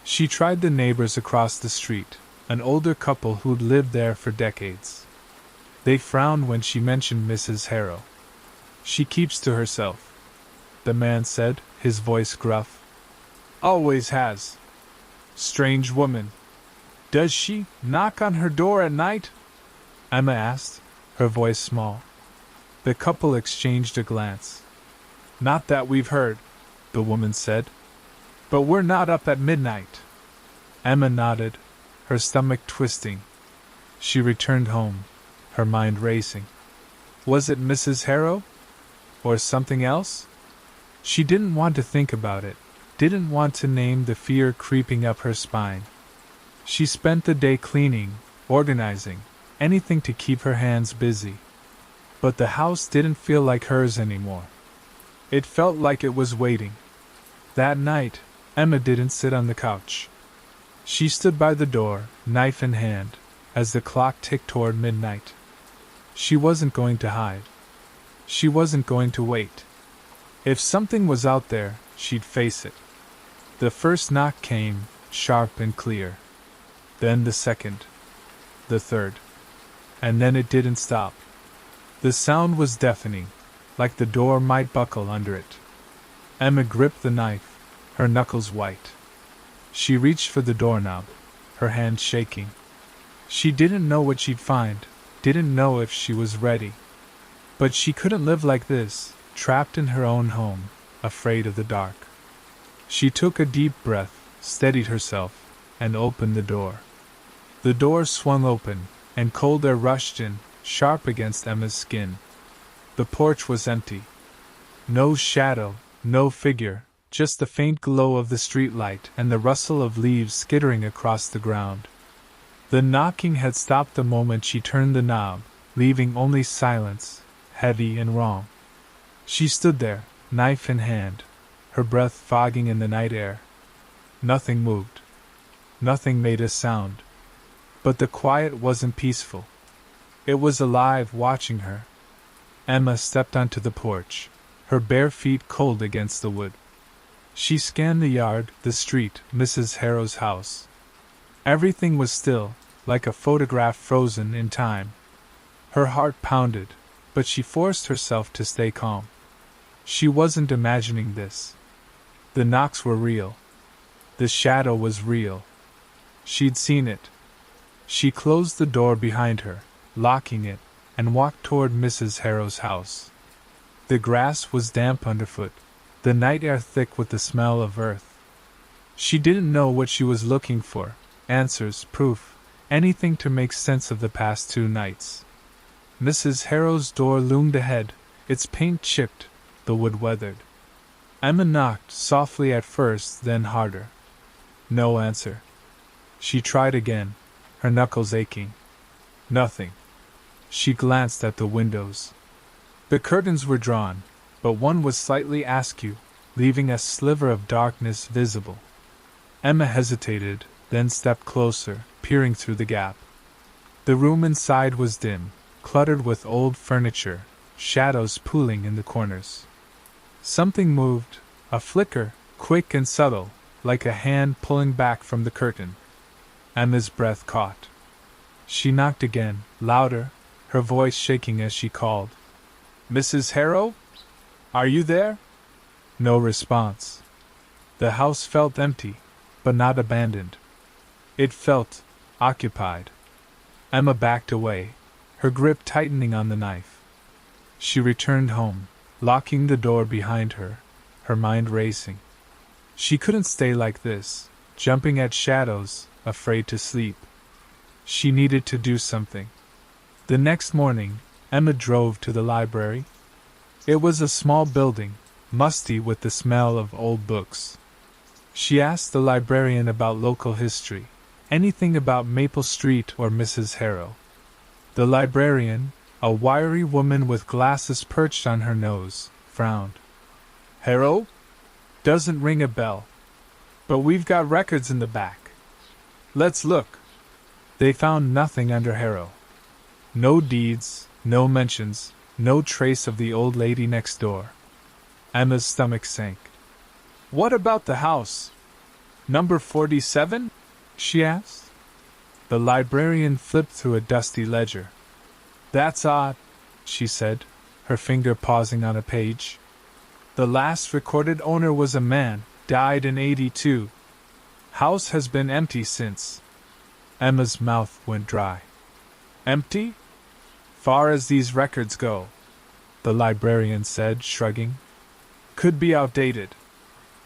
She tried the neighbors across the street, an older couple who'd lived there for decades. They frowned when she mentioned Mrs. Harrow. She keeps to herself, the man said, his voice gruff. Always has. Strange woman. Does she knock on her door at night? Emma asked, her voice small. The couple exchanged a glance. Not that we've heard, the woman said. But we're not up at midnight. Emma nodded, her stomach twisting. She returned home, her mind racing. Was it Mrs. Harrow? Or something else? She didn't want to think about it, didn't want to name the fear creeping up her spine. She spent the day cleaning, organizing, anything to keep her hands busy. But the house didn't feel like hers anymore. It felt like it was waiting. That night, Emma didn't sit on the couch. She stood by the door, knife in hand, as the clock ticked toward midnight. She wasn't going to hide. She wasn't going to wait. If something was out there, she'd face it. The first knock came, sharp and clear. Then the second. The third. And then it didn't stop. The sound was deafening, like the door might buckle under it. Emma gripped the knife, her knuckles white. She reached for the doorknob, her hand shaking. She didn't know what she'd find, didn't know if she was ready. But she couldn't live like this, trapped in her own home, afraid of the dark. She took a deep breath, steadied herself, and opened the door. The door swung open, and cold air rushed in, sharp against Emma's skin. The porch was empty. No shadow, no figure, just the faint glow of the streetlight and the rustle of leaves skittering across the ground. The knocking had stopped the moment she turned the knob, leaving only silence, heavy and wrong. She stood there, knife in hand, her breath fogging in the night air. Nothing moved. Nothing made a sound. But the quiet wasn't peaceful. It was alive, watching her. Emma stepped onto the porch, her bare feet cold against the wood. She scanned the yard, the street, Mrs. Harrow's house. Everything was still, like a photograph frozen in time. Her heart pounded, but she forced herself to stay calm. She wasn't imagining this. The knocks were real. The shadow was real. She'd seen it. She closed the door behind her, locking it, and walked toward Mrs. Harrow's house. The grass was damp underfoot, the night air thick with the smell of earth. She didn't know what she was looking for, answers, proof, anything to make sense of the past 2 nights. Mrs. Harrow's door loomed ahead, its paint chipped, the wood weathered. Emma knocked softly at first, then harder. No answer. She tried again, her knuckles aching. Nothing. She glanced at the windows. The curtains were drawn, but one was slightly askew, leaving a sliver of darkness visible. Emma hesitated, then stepped closer, peering through the gap. The room inside was dim, cluttered with old furniture, shadows pooling in the corners. Something moved, a flicker, quick and subtle, like a hand pulling back from the curtain. Emma's breath caught. She knocked again, louder, her voice shaking as she called. "Mrs. Harrow? Are you there?" No response. The house felt empty, but not abandoned. It felt occupied. Emma backed away, her grip tightening on the knife. She returned home, locking the door behind her, her mind racing. She couldn't stay like this, jumping at shadows, afraid to sleep. She needed to do something. The next morning, Emma drove to the library. It was a small building, musty with the smell of old books. She asked the librarian about local history, anything about Maple Street or Mrs. Harrow. The librarian, a wiry woman with glasses perched on her nose, frowned. "Harrow? Doesn't ring a bell. But we've got records in the back. Let's look." They found nothing under Harrow. No deeds, no mentions, no trace of the old lady next door. Emma's stomach sank. "What about the house? Number 47? She asked. The librarian flipped through a dusty ledger. "That's odd," she said, her finger pausing on a page. "The last recorded owner was a man, died in 82. House has been empty since." Emma's mouth went dry. "Empty? Far as these records go," the librarian said, shrugging. "Could be outdated.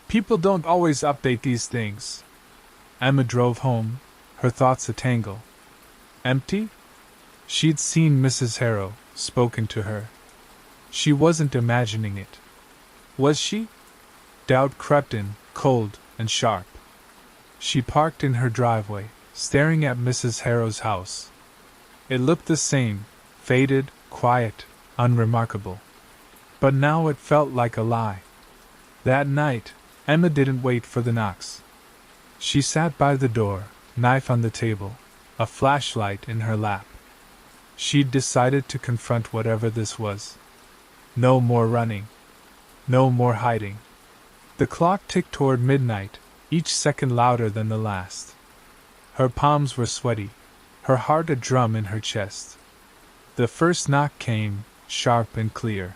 People don't always update these things." Emma drove home, her thoughts a tangle. Empty? She'd seen Mrs. Harrow, spoken to her. She wasn't imagining it. Was she? Doubt crept in, cold and sharp. She parked in her driveway, staring at Mrs. Harrow's house. It looked the same, faded, quiet, unremarkable. But now it felt like a lie. That night, Emma didn't wait for the knocks. She sat by the door, knife on the table, a flashlight in her lap. She'd decided to confront whatever this was. No more running. No more hiding. The clock ticked toward midnight, each second louder than the last. Her palms were sweaty, her heart a drum in her chest. The first knock came, sharp and clear.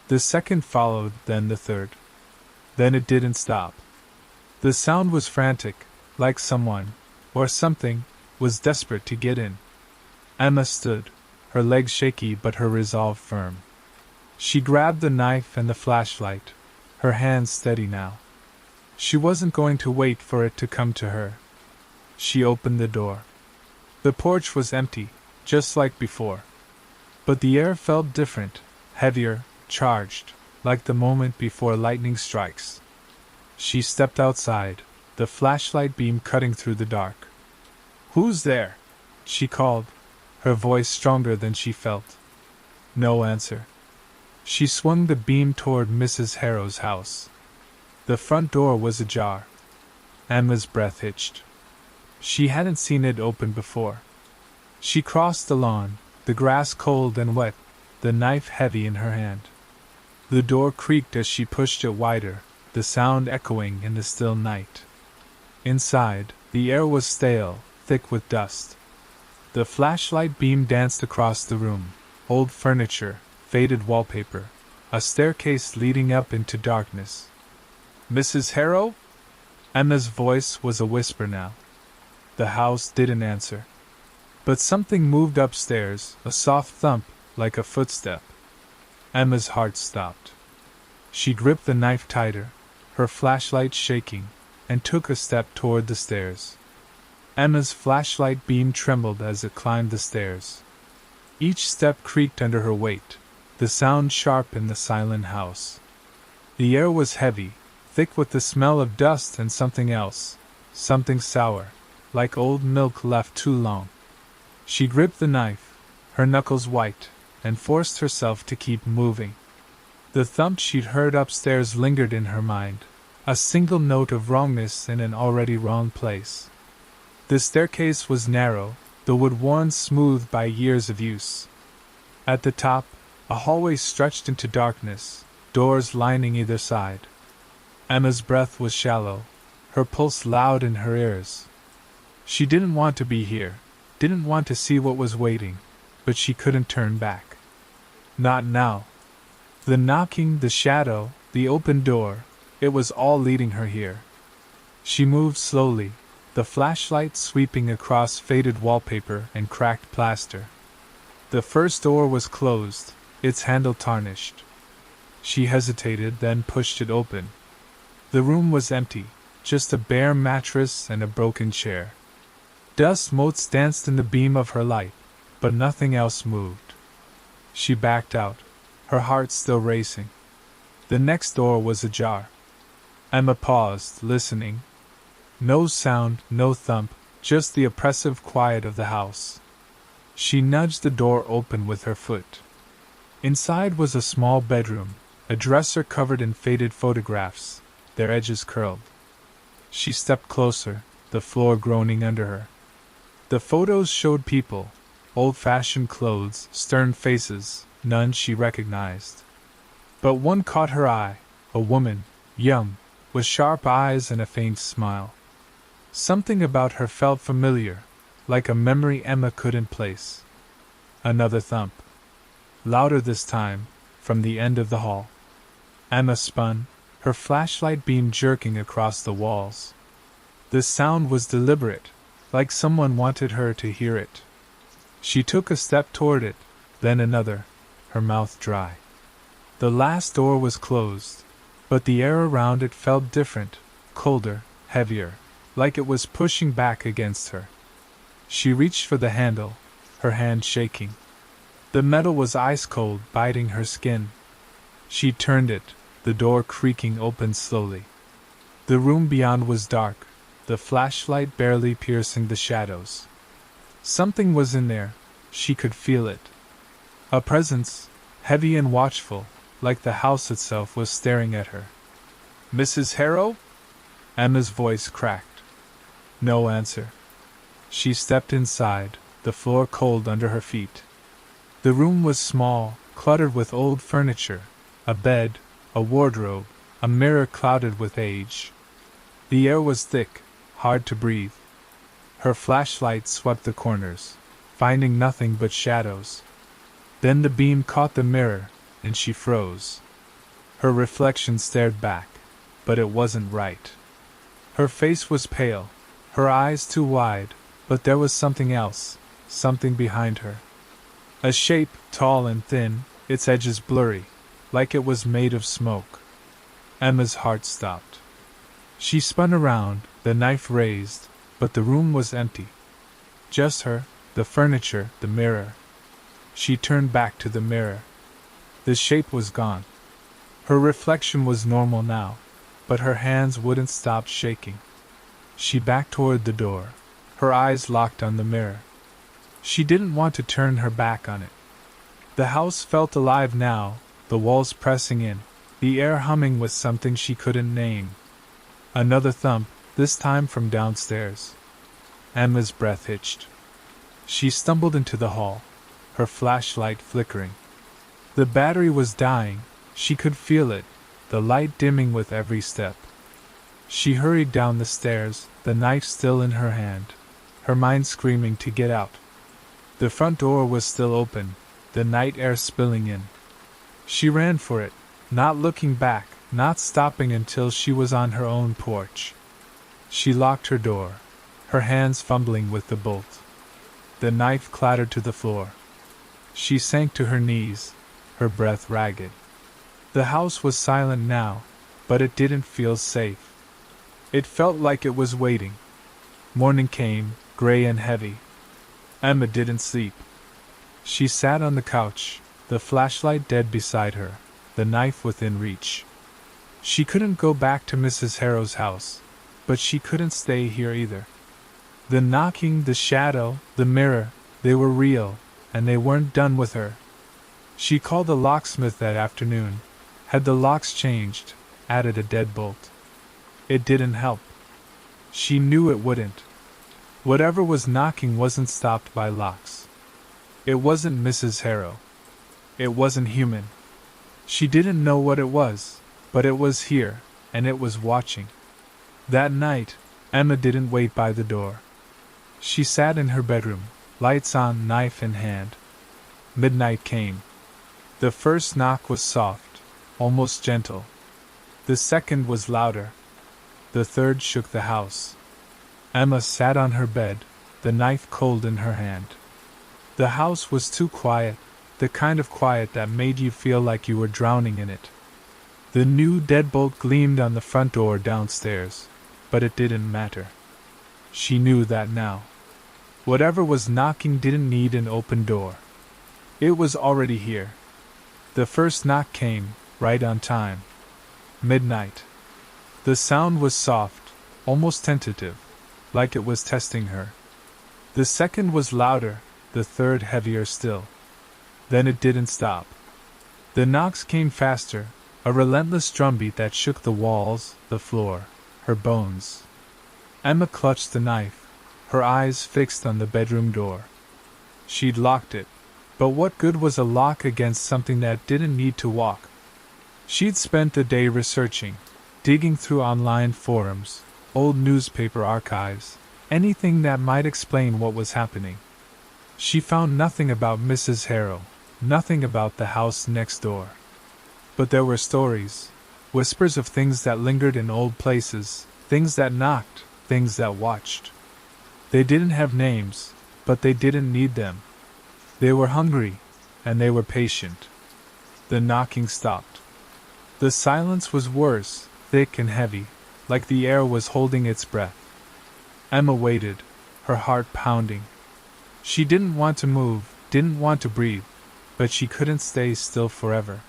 The second followed, then the third. Then it didn't stop. The sound was frantic, like someone, or something, was desperate to get in. Emma stood, her legs shaky but her resolve firm. She grabbed the knife and the flashlight, her hands steady now. She wasn't going to wait for it to come to her. She opened the door. The porch was empty, just like before. But the air felt different, heavier, charged, like the moment before lightning strikes. She stepped outside, the flashlight beam cutting through the dark. "Who's there?" she called, her voice stronger than she felt. No answer. She swung the beam toward Mrs. Harrow's house. The front door was ajar. Emma's breath hitched. She hadn't seen it open before. She crossed the lawn, the grass cold and wet, the knife heavy in her hand. The door creaked as she pushed it wider, the sound echoing in the still night. Inside, the air was stale, thick with dust. The flashlight beam danced across the room. Old furniture, faded wallpaper, a staircase leading up into darkness. "Mrs. Harrow?" Emma's voice was a whisper now. The house didn't answer. But something moved upstairs, a soft thump, like a footstep. Emma's heart stopped. She gripped the knife tighter, her flashlight shaking, and took a step toward the stairs. Emma's flashlight beam trembled as it climbed the stairs. Each step creaked under her weight, the sound sharp in the silent house. The air was heavy, thick with the smell of dust and something else, something sour, like old milk left too long. She gripped the knife, her knuckles white, and forced herself to keep moving. The thump she'd heard upstairs lingered in her mind, a single note of wrongness in an already wrong place. The staircase was narrow, the wood worn smooth by years of use. At the top, a hallway stretched into darkness, doors lining either side. Emma's breath was shallow, her pulse loud in her ears. She didn't want to be here, didn't want to see what was waiting, but she couldn't turn back. Not now. The knocking, the shadow, the open door, it was all leading her here. She moved slowly, the flashlight sweeping across faded wallpaper and cracked plaster. The first door was closed, its handle tarnished. She hesitated, then pushed it open. The room was empty, just a bare mattress and a broken chair. Dust motes danced in the beam of her light, but nothing else moved. She backed out, her heart still racing. The next door was ajar. Emma paused, listening. No sound, no thump, just the oppressive quiet of the house. She nudged the door open with her foot. Inside was a small bedroom, a dresser covered in faded photographs, their edges curled. She stepped closer, the floor groaning under her. The photos showed people, old-fashioned clothes, stern faces, none she recognized. But one caught her eye, a woman, young, with sharp eyes and a faint smile. Something about her felt familiar, like a memory Emma couldn't place. Another thump. Louder this time, from the end of the hall. Emma spun, her flashlight beam jerking across the walls. The sound was deliberate, like someone wanted her to hear it. She took a step toward it, then another, her mouth dry. The last door was closed, but the air around it felt different, colder, heavier, like it was pushing back against her. She reached for the handle, her hand shaking. The metal was ice-cold, biting her skin. She turned it, the door creaking open slowly. The room beyond was dark, the flashlight barely piercing the shadows. Something was in there, she could feel it. A presence, heavy and watchful, like the house itself was staring at her. "Mrs. Harrow?" Emma's voice cracked. No answer. She stepped inside, the floor cold under her feet. The room was small, cluttered with old furniture, a bed, a wardrobe, a mirror clouded with age. The air was thick, hard to breathe. Her flashlight swept the corners, finding nothing but shadows. Then the beam caught the mirror, and she froze. Her reflection stared back, but it wasn't right. Her face was pale, her eyes too wide, but there was something else, something behind her. A shape, tall and thin, its edges blurry, like it was made of smoke. Emma's heart stopped. She spun around, the knife raised, but the room was empty. Just her, the furniture, the mirror. She turned back to the mirror. The shape was gone. Her reflection was normal now, but her hands wouldn't stop shaking. She backed toward the door, her eyes locked on the mirror. She didn't want to turn her back on it. The house felt alive now, the walls pressing in, the air humming with something she couldn't name. Another thump, this time from downstairs. Emma's breath hitched. She stumbled into the hall, her flashlight flickering. The battery was dying, she could feel it, the light dimming with every step. She hurried down the stairs, the knife still in her hand, her mind screaming to get out. The front door was still open, the night air spilling in. She ran for it, not looking back, not stopping until she was on her own porch. She locked her door, her hands fumbling with the bolt. The knife clattered to the floor. She sank to her knees, her breath ragged. The house was silent now, but it didn't feel safe. It felt like it was waiting. Morning came, gray and heavy. Emma didn't sleep. She sat on the couch, the flashlight dead beside her, the knife within reach. She couldn't go back to Mrs. Harrow's house, but she couldn't stay here either. The knocking, the shadow, the mirror, they were real, and they weren't done with her. She called the locksmith that afternoon, had the locks changed, added a deadbolt. It didn't help. She knew it wouldn't. Whatever was knocking wasn't stopped by locks. It wasn't Mrs. Harrow. It wasn't human. She didn't know what it was, but it was here, and it was watching. That night, Emma didn't wait by the door. She sat in her bedroom, lights on, knife in hand. Midnight came. The first knock was soft, almost gentle. The second was louder. The third shook the house. Emma sat on her bed, the knife cold in her hand. The house was too quiet, the kind of quiet that made you feel like you were drowning in it. The new deadbolt gleamed on the front door downstairs, but it didn't matter. She knew that now. Whatever was knocking didn't need an open door. It was already here. The first knock came, right on time. Midnight. The sound was soft, almost tentative, like it was testing her. The second was louder, the third heavier still. Then it didn't stop. The knocks came faster, a relentless drumbeat that shook the walls, the floor, her bones. Emma clutched the knife, her eyes fixed on the bedroom door. She'd locked it, but what good was a lock against something that didn't need to walk? She'd spent the day researching, digging through online forums, old newspaper archives, anything that might explain what was happening. She found nothing about Mrs. Harrow, nothing about the house next door. But there were stories, whispers of things that lingered in old places, things that knocked, things that watched. They didn't have names, but they didn't need them. They were hungry, and they were patient. The knocking stopped. The silence was worse, thick and heavy, like the air was holding its breath. Emma waited, her heart pounding. She didn't want to move, didn't want to breathe, but she couldn't stay still forever.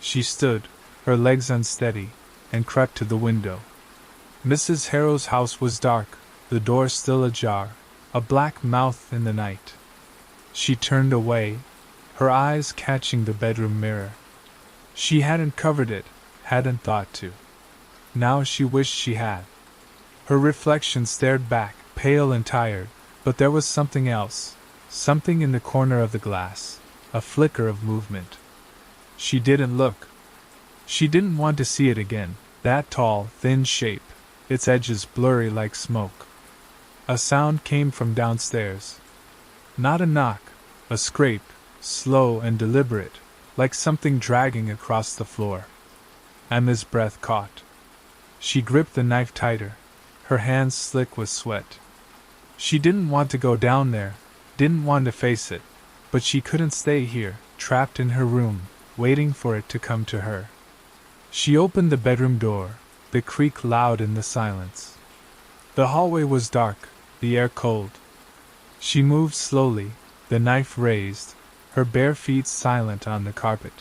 She stood, her legs unsteady, and crept to the window. Mrs. Harrow's house was dark, the door still ajar, a black mouth in the night. She turned away, her eyes catching the bedroom mirror. She hadn't covered it, hadn't thought to. Now she wished she had. Her reflection stared back, pale and tired, but there was something else, something in the corner of the glass, a flicker of movement. She didn't look. She didn't want to see it again, that tall, thin shape, its edges blurry like smoke. A sound came from downstairs. Not a knock, a scrape, slow and deliberate, like something dragging across the floor. Emma's breath caught. She gripped the knife tighter, her hands slick with sweat. She didn't want to go down there, didn't want to face it, but she couldn't stay here, trapped in her room, waiting for it to come to her. She opened the bedroom door, the creak loud in the silence. The hallway was dark, the air cold. She moved slowly, the knife raised, her bare feet silent on the carpet.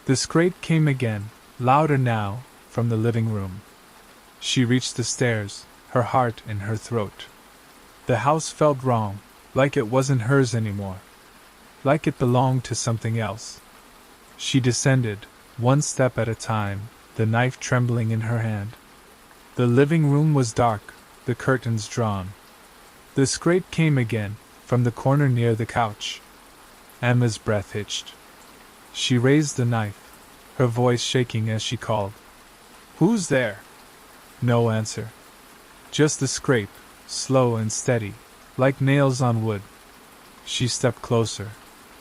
The scrape came again, louder now, from the living room. She reached the stairs, her heart in her throat. The house felt wrong, like it wasn't hers anymore. Like it belonged to something else. She descended, one step at a time, the knife trembling in her hand. The living room was dark, the curtains drawn. The scrape came again, from the corner near the couch. Emma's breath hitched. She raised the knife, her voice shaking as she called. "Who's there?" No answer. Just the scrape, slow and steady, like nails on wood. She stepped closer,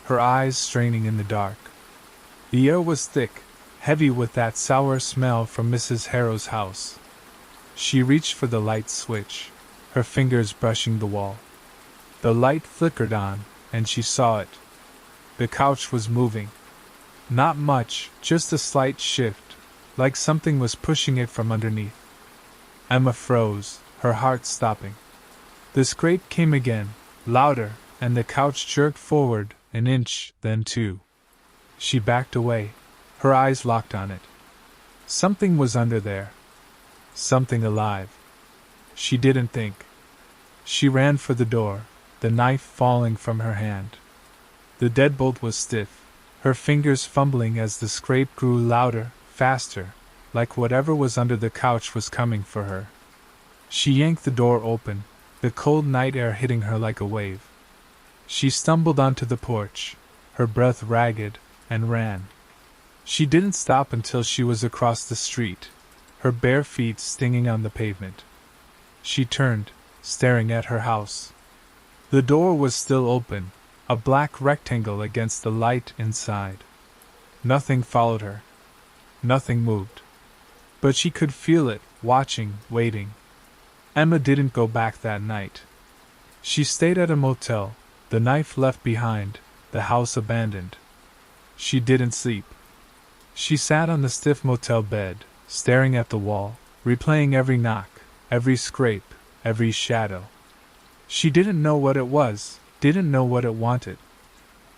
her eyes straining in the dark. The air was thick, heavy with that sour smell from Mrs. Harrow's house. She reached for the light switch, her fingers brushing the wall. The light flickered on, and she saw it. The couch was moving. Not much, just a slight shift, like something was pushing it from underneath. Emma froze, her heart stopping. The scrape came again, louder, and the couch jerked forward an inch, then two. She backed away, her eyes locked on it. Something was under there. Something alive. She didn't think. She ran for the door, the knife falling from her hand. The deadbolt was stiff, her fingers fumbling as the scrape grew louder, faster, like whatever was under the couch was coming for her. She yanked the door open, the cold night air hitting her like a wave. She stumbled onto the porch, her breath ragged, and ran. She didn't stop until she was across the street, her bare feet stinging on the pavement. She turned, staring at her house. The door was still open, a black rectangle against the light inside. Nothing followed her. Nothing moved. But she could feel it, watching, waiting. Emma didn't go back that night. She stayed at a motel, the knife left behind, the house abandoned. She didn't sleep. She sat on the stiff motel bed, staring at the wall, replaying every knock, every scrape, every shadow. She didn't know what it was, didn't know what it wanted.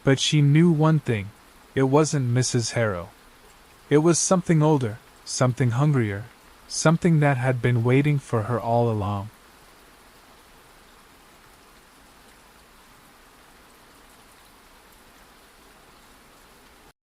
But she knew one thing: it wasn't Mrs. Harrow. It was something older, something hungrier, something that had been waiting for her all along.